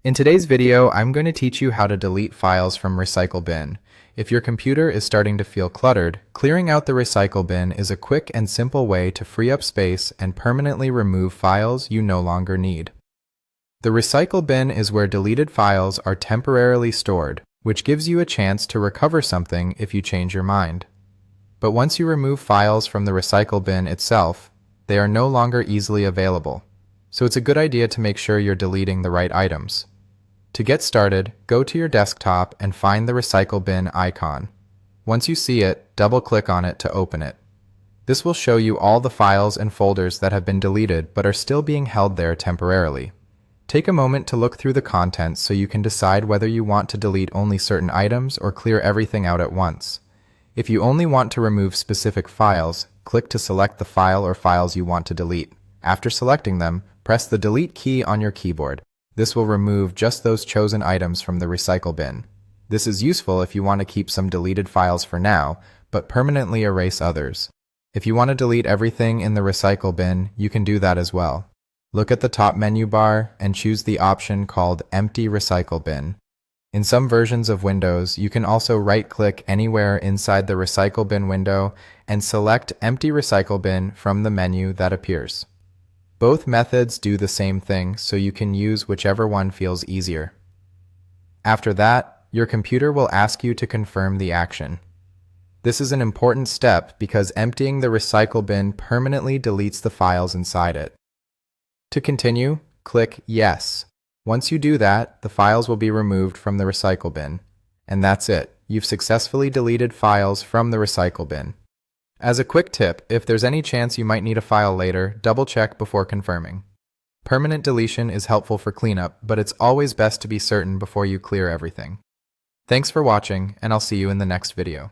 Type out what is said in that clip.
In today's video, I'm going to teach you how to delete files from Recycle Bin. If your computer is starting to feel cluttered, clearing out the Recycle Bin is a quick and simple way to free up space and permanently remove files you no longer need. The Recycle Bin is where deleted files are temporarily stored, which gives you a chance to recover something if you change your mind. But once you remove files from the Recycle Bin itself, they are no longer easily available. So it's a good idea to make sure you're deleting the right items. To get started, go to your desktop and find the Recycle Bin icon. Once you see it, double-click on it to open it. This will show you all the files and folders that have been deleted but are still being held there temporarily. Take a moment to look through the contents so you can decide whether you want to delete only certain items or clear everything out at once. If you only want to remove specific files, click to select the file or files you want to delete. After selecting them, press the Delete key on your keyboard. This will remove just those chosen items from the Recycle Bin. This is useful if you want to keep some deleted files for now, but permanently erase others. If you want to delete everything in the Recycle Bin, you can do that as well. Look at the top menu bar and choose the option called Empty Recycle Bin. In some versions of Windows, you can also right-click anywhere inside the Recycle Bin window and select Empty Recycle Bin from the menu that appears. Both methods do the same thing, so you can use whichever one feels easier. After that, your computer will ask you to confirm the action. This is an important step because emptying the Recycle Bin permanently deletes the files inside it. To continue, click Yes. Once you do that, the files will be removed from the Recycle Bin. And that's it. You've successfully deleted files from the Recycle Bin. As a quick tip, if there's any chance you might need a file later, double-check before confirming. Permanent deletion is helpful for cleanup, but it's always best to be certain before you clear everything. Thanks for watching, and I'll see you in the next video.